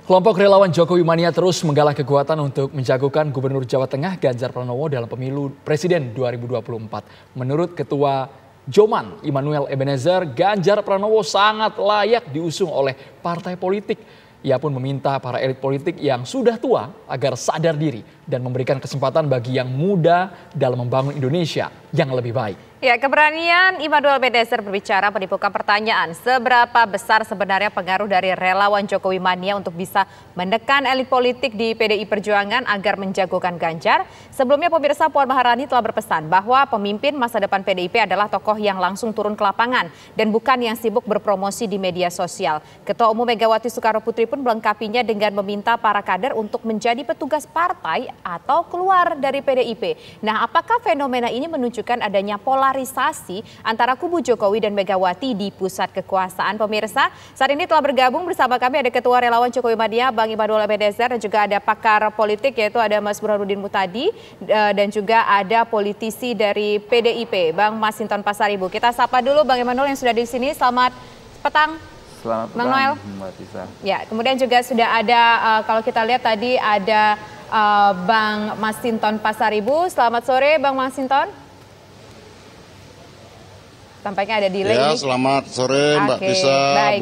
Kelompok relawan Jokowi Mania terus menggalang kekuatan untuk menjagokan Gubernur Jawa Tengah Ganjar Pranowo dalam pemilu Presiden 2024. Menurut Ketua Joman Immanuel Ebenezer, Ganjar Pranowo sangat layak diusung oleh partai politik. Ia pun meminta para elit politik yang sudah tua agar sadar diri dan memberikan kesempatan bagi yang muda dalam membangun Indonesia yang lebih baik. Ya, keberanian Immanuel Ebenezer berbicara menimbulkan pertanyaan seberapa besar sebenarnya pengaruh dari relawan Jokowi Mania untuk bisa menekan elit politik di PDI Perjuangan agar menjagokan Ganjar. Sebelumnya pemirsa, Puan Maharani telah berpesan bahwa pemimpin masa depan PDIP adalah tokoh yang langsung turun ke lapangan dan bukan yang sibuk berpromosi di media sosial. Ketua Umum Megawati Soekarnoputri pun melengkapinya dengan meminta para kader untuk menjadi petugas partai atau keluar dari PDIP. Nah, apakah fenomena ini menunjukkan adanya polarisasi antara kubu Jokowi dan Megawati di pusat kekuasaan? Pemirsa, saat ini telah bergabung bersama kami ada Ketua Relawan Jokowi Mania, Bang Immanuel Ebenezer, dan juga ada pakar politik yaitu ada Mas Burhanuddin Muhtadi, dan juga ada politisi dari PDIP, Bang Masinton Pasaribu. Kita sapa dulu Bang Immanuel yang sudah di sini. Selamat petang. Selamat Bang Noel. Mbak Tisa. Ya, kemudian juga sudah ada, kalau kita lihat tadi ada Bang Masinton Pasaribu. Selamat sore Bang Masinton. Tampaknya ada delay ya, ini. Selamat sore Mbak Tisa,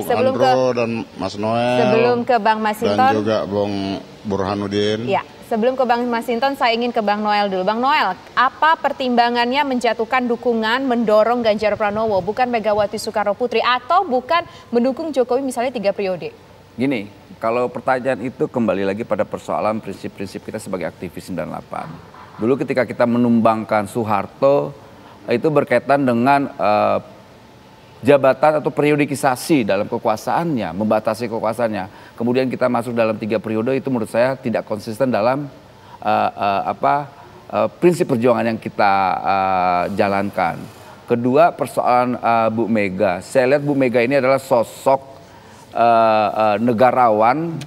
Bung Andro dan Mas Noel. Sebelum ke Bang Masinton. Dan juga Bung Burhanuddin. Ya, sebelum ke Bang Masinton saya ingin ke Bang Noel dulu. Bang Noel, apa pertimbangannya menjatuhkan dukungan mendorong Ganjar Pranowo bukan Megawati Soekarnoputri atau bukan mendukung Jokowi misalnya 3 periode? Gini, kalau pertanyaan itu kembali lagi pada persoalan prinsip-prinsip kita sebagai aktivis 98. Dulu ketika kita menumbangkan Soeharto, itu berkaitan dengan jabatan atau periodisasi dalam kekuasaannya, membatasi kekuasaannya. Kemudian kita masuk dalam 3 periode, itu menurut saya tidak konsisten dalam prinsip perjuangan yang kita jalankan. Kedua, persoalan Bu Mega. Saya lihat Bu Mega ini adalah sosok negarawan,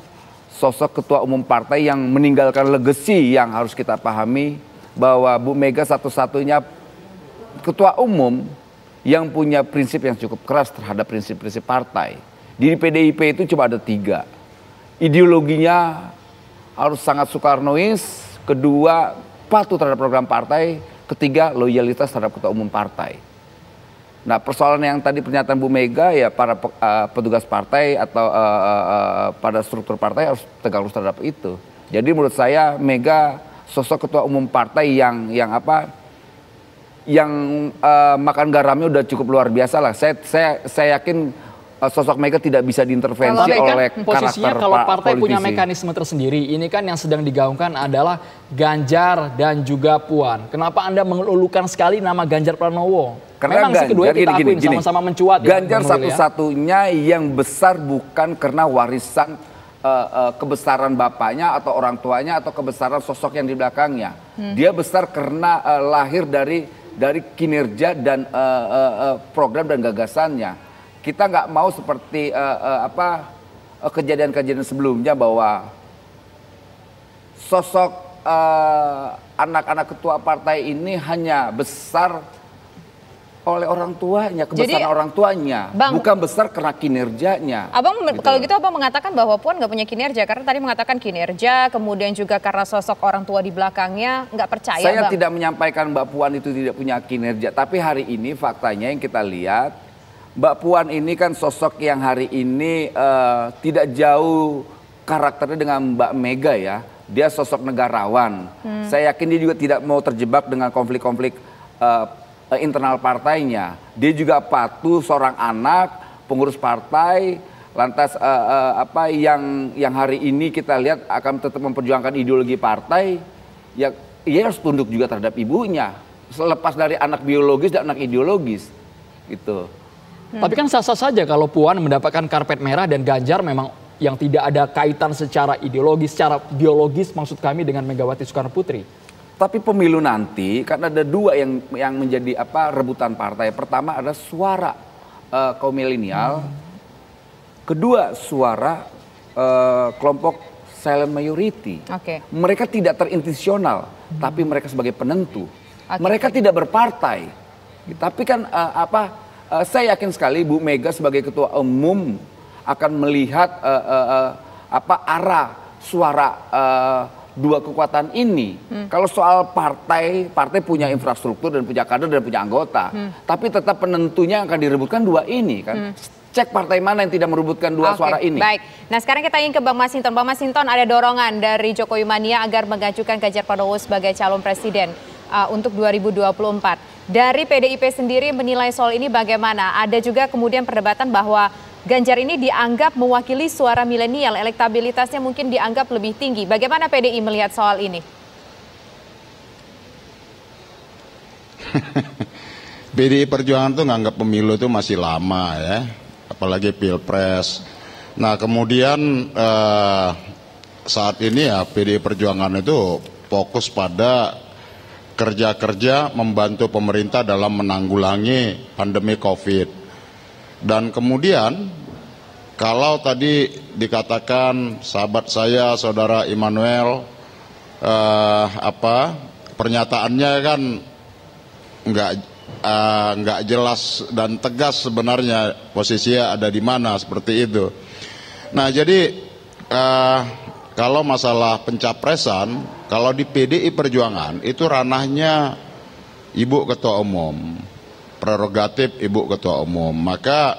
sosok ketua umum partai yang meninggalkan legacy yang harus kita pahami bahwa Bu Mega satu-satunya ketua umum yang punya prinsip yang cukup keras terhadap prinsip-prinsip partai. Di PDIP itu cuma ada 3. Ideologinya harus sangat Soekarnois, kedua patuh terhadap program partai, ketiga loyalitas terhadap ketua umum partai. Nah, persoalan yang tadi pernyataan Bu Mega, ya para petugas partai atau pada struktur partai harus tegak lurus terhadap itu. Jadi menurut saya Mega sosok ketua umum partai yang makan garamnya udah cukup luar biasa lah. Saya yakin sosok Mega tidak bisa diintervensi oleh posisinya karakter kalau partai politisi. punya mekanisme tersendiri. Ini kan yang sedang digaungkan adalah Ganjar dan juga Puan. Kenapa Anda mengelulukan sekali nama Ganjar Pranowo? Karena memang kedua kita akuin sama-sama mencuat. Ganjar satu-satunya yang besar bukan karena warisan kebesaran bapaknya atau orang tuanya atau kebesaran sosok yang di belakangnya. Dia besar karena lahir dari kinerja dan program dan gagasannya. Kita nggak mau seperti kejadian-kejadian sebelumnya bahwa sosok anak-anak ketua partai ini hanya besar oleh orang tuanya, kebesaran orang tuanya, bukan besar karena kinerjanya. Abang gitu. Kalau gitu abang mengatakan bahwa Puan nggak punya kinerja karena tadi mengatakan kinerja, kemudian juga karena sosok orang tua di belakangnya, nggak percaya. Saya tidak menyampaikan Mbak Puan itu tidak punya kinerja, tapi hari ini faktanya yang kita lihat, Mbak Puan ini kan sosok yang hari ini tidak jauh karakternya dengan Mbak Mega ya. Dia sosok negarawan. Saya yakin dia juga tidak mau terjebak dengan konflik-konflik internal partainya. Dia juga patuh seorang anak pengurus partai, lantas yang hari ini kita lihat akan tetap memperjuangkan ideologi partai, ya ia harus tunduk juga terhadap ibunya, selepas dari anak biologis dan anak ideologis gitu. Tapi kan sah-sah saja kalau Puan mendapatkan karpet merah dan Ganjar memang yang tidak ada kaitan secara ideologis, secara biologis maksud kami dengan Megawati Soekarnoputri. Tapi pemilu nanti kan ada 2 yang menjadi rebutan partai. Pertama ada suara kaum milenial, kedua suara kelompok silent majority. Mereka tidak terinstitusional, tapi mereka sebagai penentu. Mereka tidak berpartai. Tapi kan saya yakin sekali Bu Mega sebagai ketua umum akan melihat arah suara dua kekuatan ini. Kalau soal partai punya infrastruktur dan punya kader dan punya anggota, tapi tetap penentunya akan direbutkan dua ini kan. Cek partai mana yang tidak merebutkan dua suara ini. Baik, nah sekarang kita ingin ke Bang Masinton. Bang Masinton, ada dorongan dari Jokowi Mania agar mengajukan Ganjar Pranowo sebagai calon presiden untuk 2024. Dari PDIP sendiri menilai soal ini bagaimana? Ada juga kemudian perdebatan bahwa Ganjar ini dianggap mewakili suara milenial, elektabilitasnya mungkin dianggap lebih tinggi. Bagaimana PDI melihat soal ini? PDI Perjuangan tuh nganggap pemilu itu masih lama ya, apalagi Pilpres. Nah kemudian saat ini ya PDI Perjuangan itu fokus pada kerja-kerja membantu pemerintah dalam menanggulangi pandemi COVID. Dan kemudian kalau tadi dikatakan sahabat saya saudara Immanuel pernyataannya kan nggak jelas dan tegas sebenarnya posisinya ada di mana seperti itu. Nah jadi kalau masalah pencapresan, kalau di PDI Perjuangan itu ranahnya Ibu Ketua Umum, prerogatif Ibu Ketua Umum. Maka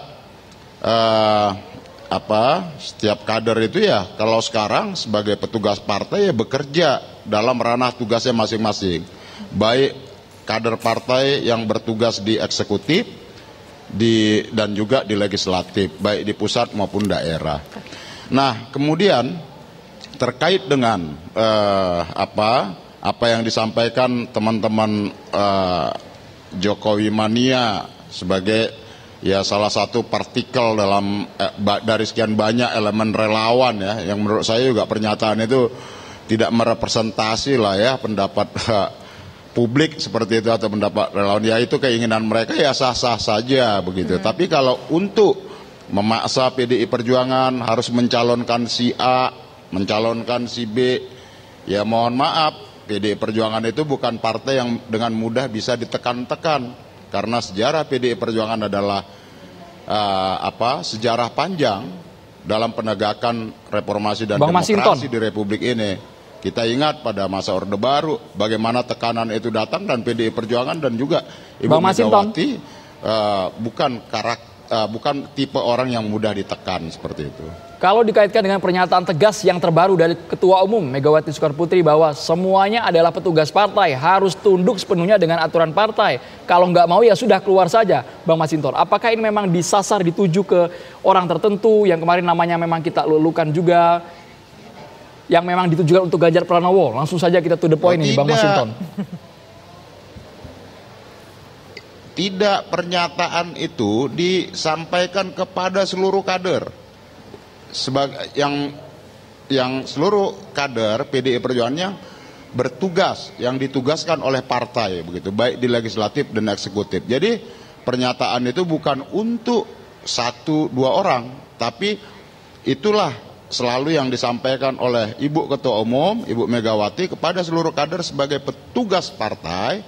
setiap kader itu ya kalau sekarang sebagai petugas partai ya bekerja dalam ranah tugasnya masing-masing. Baik kader partai yang bertugas di eksekutif dan juga di legislatif, baik di pusat maupun daerah. Nah, kemudian terkait dengan apa yang disampaikan teman-teman Jokowi Mania sebagai ya salah satu partikel dari sekian banyak elemen relawan ya, yang menurut saya juga pernyataan itu tidak merepresentasi lah ya pendapat publik seperti itu atau pendapat relawan, ya itu keinginan mereka ya sah-sah saja begitu. Tapi kalau untuk memaksa PDI Perjuangan harus mencalonkan si A, mencalonkan si B, ya mohon maaf, PDI Perjuangan itu bukan partai yang dengan mudah bisa ditekan-tekan, karena sejarah PDI Perjuangan adalah sejarah panjang dalam penegakan reformasi dan demokrasi di Republik ini. Kita ingat pada masa Orde Baru bagaimana tekanan itu datang, dan PDI Perjuangan dan juga Ibu Megawati bukan tipe orang yang mudah ditekan seperti itu. Kalau dikaitkan dengan pernyataan tegas yang terbaru dari Ketua Umum Megawati Soekarnoputri bahwa semuanya adalah petugas partai, harus tunduk sepenuhnya dengan aturan partai. Kalau nggak mau ya sudah keluar saja, Bang Masinton. Apakah ini memang disasar, dituju ke orang tertentu yang kemarin namanya memang kita lulukan juga, yang memang ditujukan untuk Ganjar Pranowo? Langsung saja kita to the point ini, Bang Masinton. Tidak, pernyataan itu disampaikan kepada seluruh kader. Yang seluruh kader PDI Perjuangan yang bertugas, yang ditugaskan oleh partai begitu, baik di legislatif dan eksekutif. Jadi pernyataan itu bukan untuk 1-2 orang, tapi itulah selalu yang disampaikan oleh Ibu Ketua Umum, Ibu Megawati kepada seluruh kader sebagai petugas partai,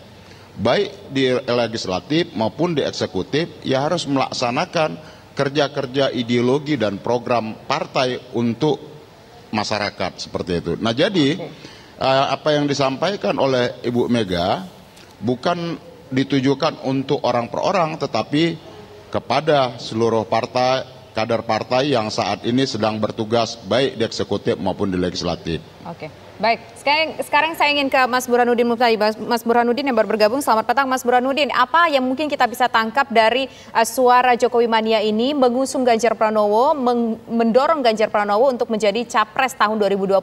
baik di legislatif maupun di eksekutif, ya harus melaksanakan kerja-kerja ideologi dan program partai untuk masyarakat seperti itu. Nah jadi apa yang disampaikan oleh Ibu Mega bukan ditujukan untuk orang per orang, tetapi kepada seluruh partai, kader partai yang saat ini sedang bertugas baik di eksekutif maupun di legislatif. Oke, baik. Sekarang saya ingin ke Mas Burhanuddin Muhtadi. Mas Burhanuddin yang baru bergabung, selamat petang Mas Burhanuddin. Apa yang mungkin kita bisa tangkap dari suara Jokowi Mania ini mengusung Ganjar Pranowo, mendorong Ganjar Pranowo untuk menjadi capres tahun 2024.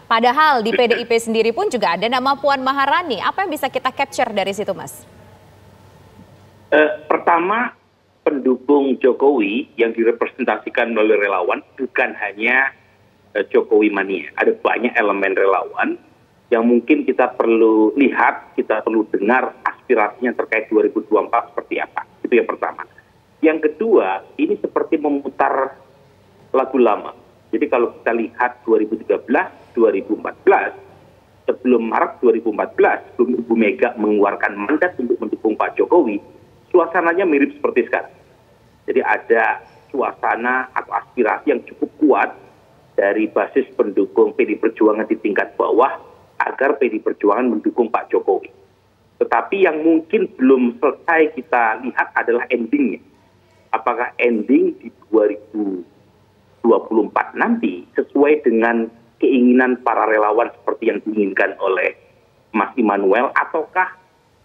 Padahal di PDIP sendiri pun juga ada nama Puan Maharani. Apa yang bisa kita capture dari situ, Mas? Pertama, pendukung Jokowi yang direpresentasikan melalui relawan bukan hanya Jokowi Mania. Ada banyak elemen relawan yang mungkin kita perlu lihat, kita perlu dengar aspirasinya terkait 2024 seperti apa. Itu yang pertama. Yang kedua, ini seperti memutar lagu lama. Jadi kalau kita lihat 2013, 2014, sebelum Maret 2014, sebelum Ibu Mega mengeluarkan mandat untuk mendukung Pak Jokowi, suasananya mirip seperti sekarang. Jadi ada suasana atau aspirasi yang cukup kuat dari basis pendukung PD Perjuangan di tingkat bawah agar PD Perjuangan mendukung Pak Jokowi. Tetapi yang mungkin belum selesai kita lihat adalah endingnya. Apakah ending di 2024 nanti sesuai dengan keinginan para relawan seperti yang diinginkan oleh Mas Immanuel, ataukah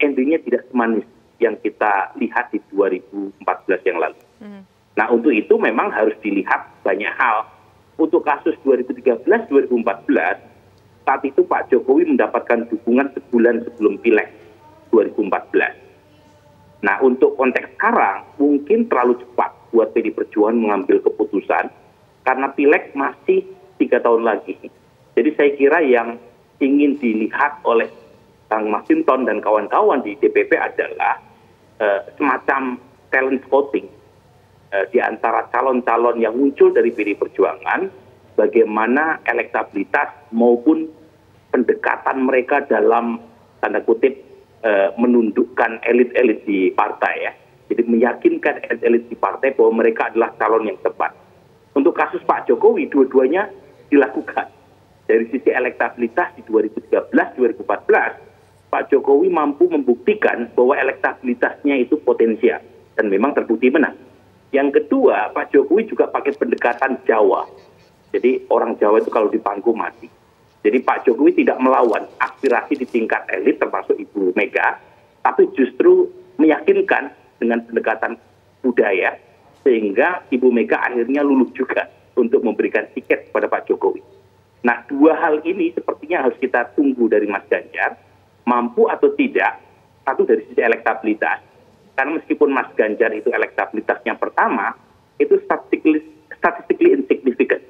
endingnya tidak semanis yang kita lihat di 2014 yang lalu. Nah, untuk itu memang harus dilihat banyak hal. Untuk kasus 2013-2014, saat itu Pak Jokowi mendapatkan dukungan sebulan sebelum Pileg 2014. Nah, untuk konteks sekarang mungkin terlalu cepat buat PD Perjuangan mengambil keputusan karena Pileg masih 3 tahun lagi. Jadi saya kira yang ingin dilihat oleh Kang Masinton dan kawan-kawan di DPP adalah semacam talent scouting di antara calon-calon yang muncul dari PD Perjuangan, bagaimana elektabilitas maupun pendekatan mereka dalam tanda kutip menundukkan elit-elit di partai ya. Jadi meyakinkan elit-elit di partai bahwa mereka adalah calon yang tepat. Untuk kasus Pak Jokowi, dua-duanya dilakukan. Dari sisi elektabilitas di 2013-2014, Pak Jokowi mampu membuktikan bahwa elektabilitasnya itu potensial dan memang terbukti menang. Yang kedua, Pak Jokowi juga pakai pendekatan Jawa. Jadi orang Jawa itu kalau di pangku mati. Jadi Pak Jokowi tidak melawan aspirasi di tingkat elit termasuk Ibu Mega, tapi justru meyakinkan dengan pendekatan budaya sehingga Ibu Mega akhirnya luluh juga untuk memberikan tiket kepada Pak Jokowi. Nah, dua hal ini sepertinya harus kita tunggu dari Mas Ganjar, mampu atau tidak, satu dari sisi elektabilitas. Karena meskipun Mas Ganjar itu elektabilitasnya pertama, itu statistically insignificant.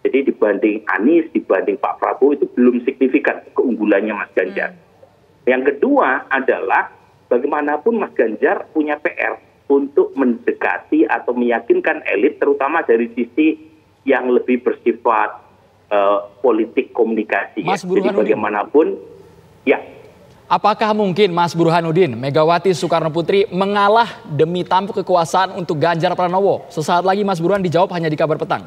Jadi dibanding Anies, dibanding Pak Prabowo itu belum signifikan keunggulannya Mas Ganjar. Yang kedua adalah bagaimanapun Mas Ganjar punya PR untuk mendekati atau meyakinkan elit, terutama dari sisi yang lebih bersifat politik komunikasi. Mas Jadi bagaimanapun, ya. Apakah mungkin Mas Burhanuddin, Megawati Soekarno Putri mengalah demi tampuk kekuasaan untuk Ganjar Pranowo? Sesaat lagi Mas Burhan dijawab hanya di Kabar Petang.